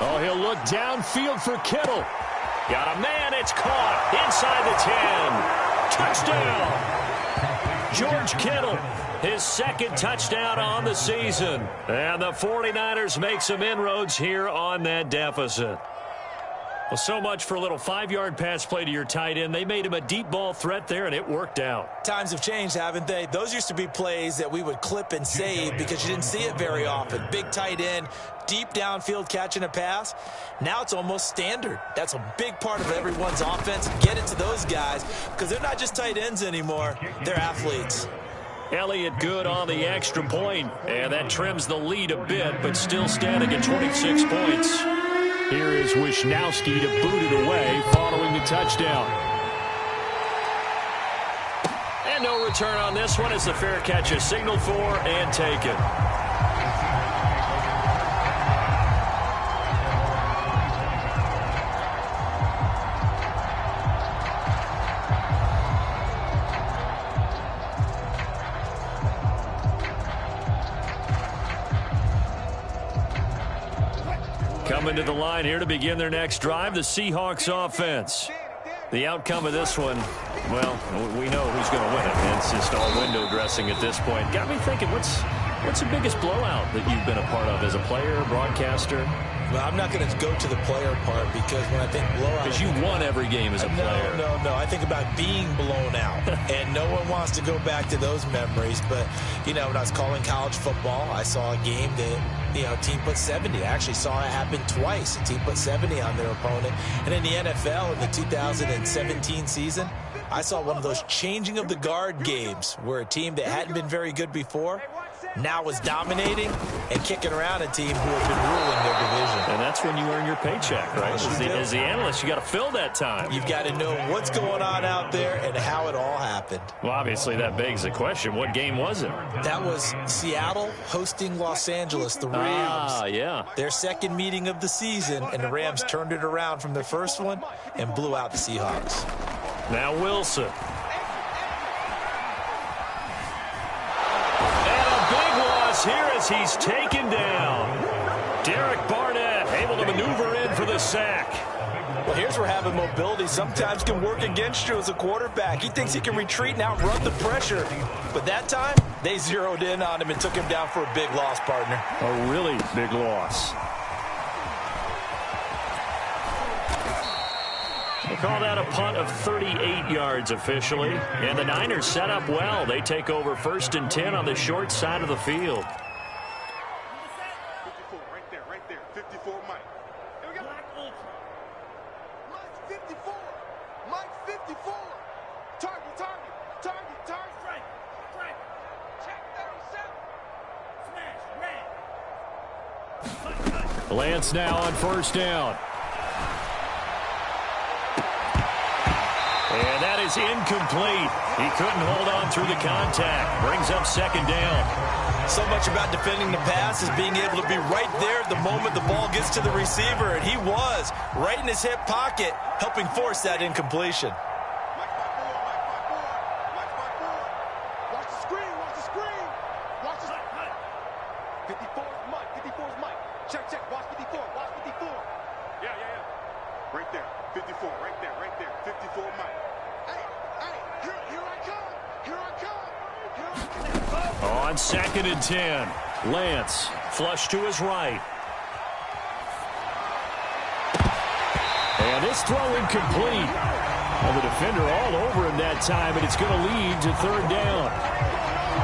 Oh, he'll look downfield for Kittle. Got a man, it's caught inside the 10. Touchdown! George Kittle, his 2nd touchdown on the season. And the 49ers make some inroads here on that deficit. Well, so much for a little 5-yard pass play to your tight end. They made him a deep ball threat there, and it worked out. Times have changed, haven't they? Those used to be plays that we would clip and save because you didn't see it very often. Big tight end, deep downfield catching a pass. Now it's almost standard. That's a big part of everyone's offense. Get it to those guys because they're not just tight ends anymore. They're athletes. Elliott good on the extra point, and that trims the lead a bit, but still standing at 26 points. Here is Wisnowski to boot it away following the touchdown. And no return on this one as the fair catch is signaled for and taken. Coming to the line here to begin their next drive, the Seahawks offense. The outcome of this one, well, we know who's going to win it. It's just all window dressing at this point. Got me thinking, what's the biggest blowout that you've been a part of as a player, broadcaster? Well, I'm not going to go to the player part because when I think blowout... Because you won every game as a player. No. I think about being blown out. And no one wants to go back to those memories. But, you know, when I was calling college football, I saw a game that, you know, a team put 70. I actually saw it happen twice. A team put 70 on their opponent. And in the NFL in the 2017 season, I saw one of those changing of the guard games where a team that hadn't been very good before now was dominating and kicking around a team who had been ruling their division. And that's when you earn your paycheck, right? As the analyst, you got to fill that time. You've got to know what's going on out there and how it all happened. happened? Well, obviously that begs the question, what game was it? That was Seattle hosting Los Angeles, the Rams. Ah, yeah. Their second meeting of the season, and the Rams turned it around from their first one and blew out the Seahawks. Now Wilson. Here as he's taken down. Derek Barnett able to maneuver in for the sack. Well, here's where having mobility sometimes can work against you as a quarterback. He thinks he can retreat and outrun the pressure. But that time, they zeroed in on him and took him down for a big loss, partner. A really big loss. We'll call that a punt of 38 yards officially. And the Niners set up well. They take over 1st and 10 on the short side of the field. 54, right there. 54, Mike. Here we go. Mike 54. Mike 54. Target. Strike. Check 37. Smash, red. Lance now on 1st down. And that is incomplete. He couldn't hold on through the contact. Brings up 2nd down. So much about defending the pass is being able to be right there the moment the ball gets to the receiver. And he was right in his hip pocket, helping force that incompletion. Mike 54. Watch the screen. Watch the 54 is Mike. 54 is Mike. Check. Watch 54. Yeah. Right there. 54. Right there. 54 Mike. Hey, here I come. On 2nd and 10. Lance flush to his right. And this throw incomplete. Well, the defender all over him that time, and it's going to lead to 3rd down.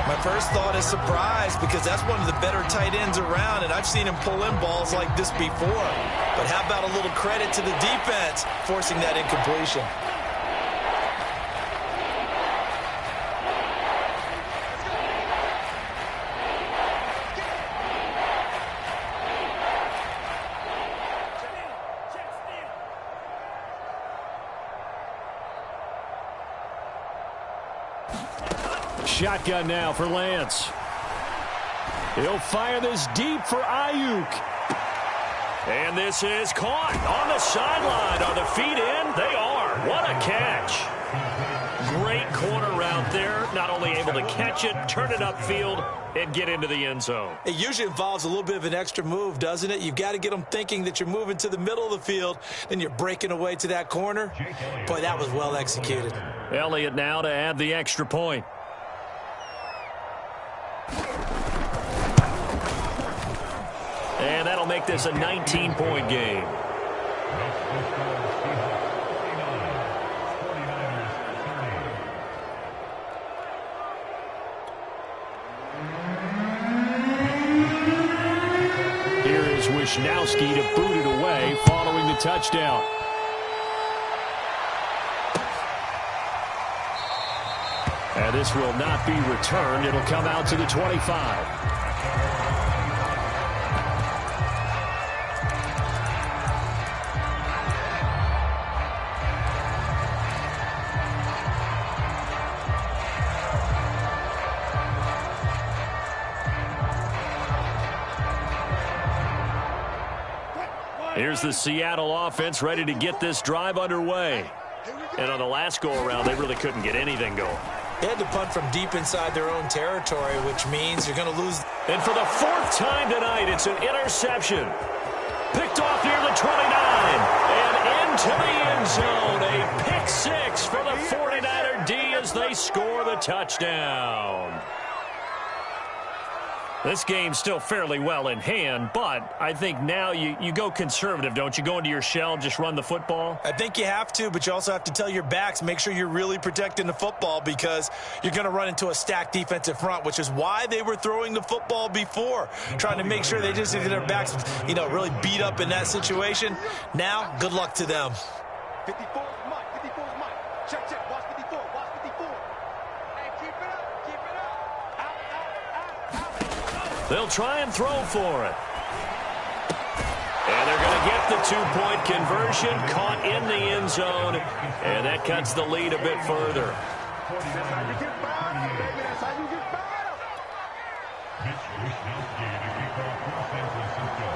My first thought is surprise, because that's one of the better tight ends around, and I've seen him pull in balls like this before. But how about a little credit to the defense forcing that incompletion? Shotgun now for Lance. He'll fire this deep for Ayuk. And this is caught on the sideline. Are the feet in? They are. What a catch. Great corner route there. Not only able to catch it, turn it upfield, and get into the end zone. It usually involves a little bit of an extra move, doesn't it? You've got to get them thinking that you're moving to the middle of the field, then you're breaking away to that corner. Boy, that was well executed. Elliott now to add the extra point. And that'll make this a 19-point game. Here is Wisnowski to boot it away following the touchdown. And this will not be returned. It'll come out to the 25. Here's the Seattle offense ready to get this drive underway. And on the last go-around, they really couldn't get anything going. They had to punt from deep inside their own territory, which means you're going to lose. And for the 4th time tonight, it's an interception. Picked off near the 29. And into the end zone. A pick 6 for the 49er D as they score the touchdown. This game's still fairly well in hand, but I think now you go conservative, don't you? Go into your shell, just run the football? I think you have to, but you also have to tell your backs, make sure you're really protecting the football, because you're going to run into a stacked defensive front, which is why they were throwing the football before, trying to make sure they just get their backs, really beat up in that situation. Now, good luck to them. 54 is Mike. 54 is Mike. Check. Watch 54. Watch 54. Hey, keep it up. Out. They'll try and throw for it. And they're going to get the 2-point conversion, caught in the end zone, and that cuts the lead a bit further. That's how you get fired, baby. That's how you get fired. Mitch Wishnowsky to kick off for San Francisco.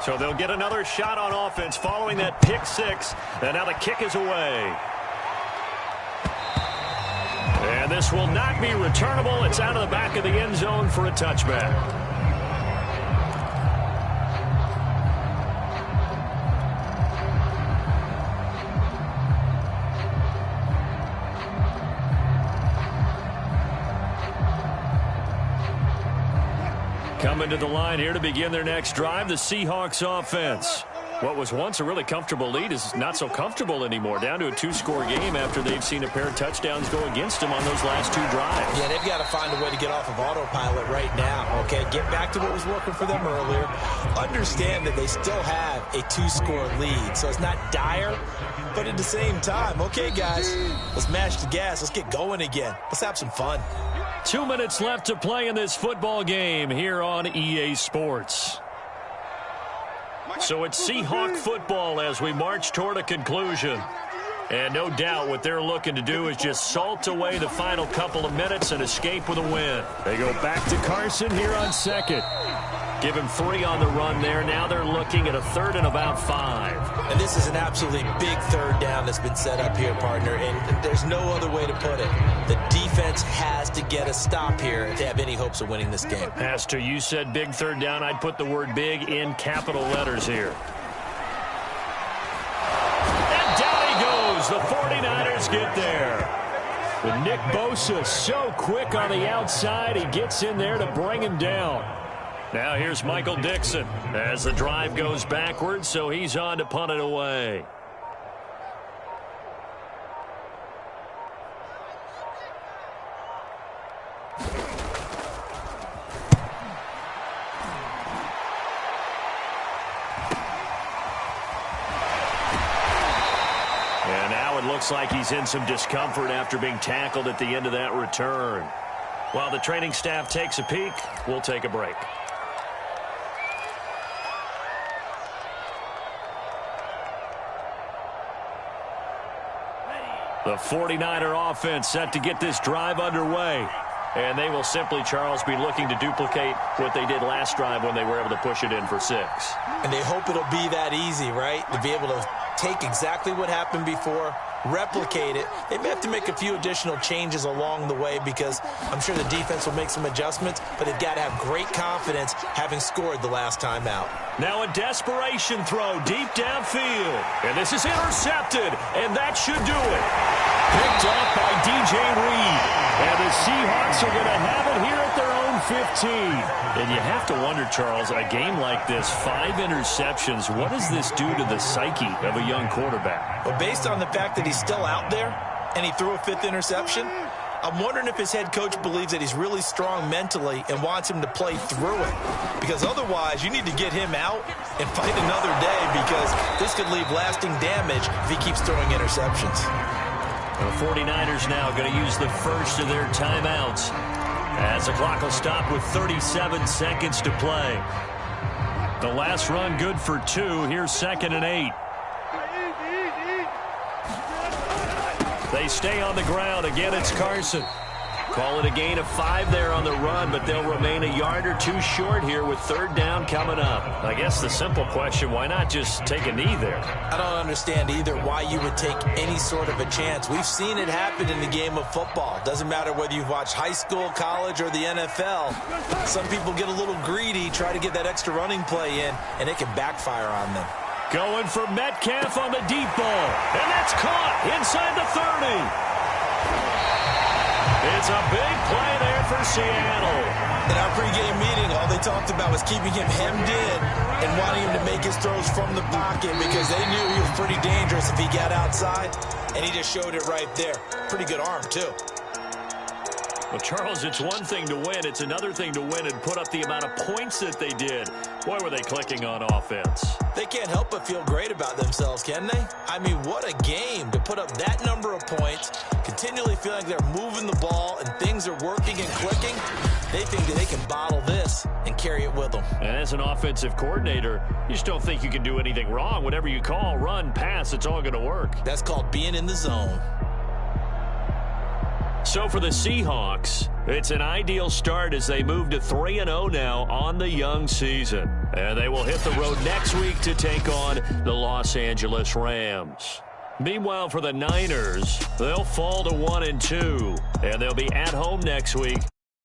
So they'll get another shot on offense following that pick six. And now the kick is away. And this will not be returnable. It's out of the back of the end zone for a touchback. Coming to the line here to begin their next drive, the Seahawks offense. What was once a really comfortable lead is not so comfortable anymore. Down to a two-score game after they've seen a pair of touchdowns go against them on those last two drives. Yeah, they've got to find a way to get off of autopilot right now, okay? Get back to what was working for them earlier. Understand that they still have a two-score lead, so it's not dire, but at the same time, okay, guys, let's mash the gas. Let's get going again. Let's have some fun. 2 minutes left to play in this football game here on EA Sports. So it's Seahawk football as we march toward a conclusion. And no doubt what they're looking to do is just salt away the final couple of minutes and escape with a win. They go back to Carson here on second. Give him 3 on the run there. Now they're looking at a third and about 5. And this is an absolutely big third down that's been set up here, partner, and there's no other way to put it. The defense has to get a stop here if they have any hopes of winning this game. Pastor, you said big third down. I'd put the word big in capital letters here. And down he goes. The 49ers get there. With Nick Bosa so quick on the outside, he gets in there to bring him down. Now here's Michael Dixon as the drive goes backwards, so he's on to punt it away. And now it looks like he's in some discomfort after being tackled at the end of that return. While the training staff takes a peek, we'll take a break. The 49er offense set to get this drive underway. And they will simply, Charles, be looking to duplicate what they did last drive when they were able to push it in for 6. And they hope it'll be that easy, right? To be able to take exactly what happened before, replicate it. They may have to make a few additional changes along the way because I'm sure the defense will make some adjustments, but they've got to have great confidence having scored the last time out. Now a desperation throw deep downfield. And this is intercepted, and that should do it. Picked off by DJ Reed. And the Seahawks are going to have it here at their own 15. And you have to wonder, Charles, a game like this, 5 interceptions, what does this do to the psyche of a young quarterback? Well, based on the fact that he's still out there and he threw a 5th interception, I'm wondering if his head coach believes that he's really strong mentally and wants him to play through it. Because otherwise, you need to get him out and fight another day because this could leave lasting damage if he keeps throwing interceptions. The 49ers now going to use the first of their timeouts as the clock will stop with 37 seconds to play. The last run good for 2. Here's 2nd and 8. They stay on the ground. Again, it's Carson. Call it a gain of 5 there on the run, but they'll remain a yard or 2 short here with 3rd down coming up. I guess the simple question, why not just take a knee there? I don't understand either why you would take any sort of a chance. We've seen it happen in the game of football. Doesn't matter whether you've watched high school, college, or the NFL. Some people get a little greedy, try to get that extra running play in, and it can backfire on them. Going for Metcalf on the deep ball. And that's caught inside the 30. It's a big play there for Seattle. In our pregame meeting, all they talked about was keeping him hemmed in and wanting him to make his throws from the pocket because they knew he was pretty dangerous if he got outside, and he just showed it right there. Pretty good arm, too. Well, Charles, it's one thing to win. It's another thing to win and put up the amount of points that they did. Boy, were they clicking on offense. They can't help but feel great about themselves, can they? I mean, what a game to put up that number of points, continually feeling like they're moving the ball and things are working and clicking. They think that they can bottle this and carry it with them. And as an offensive coordinator, you just don't think you can do anything wrong. Whatever you call, run, pass, it's all going to work. That's called being in the zone. So for the Seahawks, it's an ideal start as they move to 3-0 now on the young season. And they will hit the road next week to take on the Los Angeles Rams. Meanwhile, for the Niners, they'll fall to 1-2, and they'll be at home next week.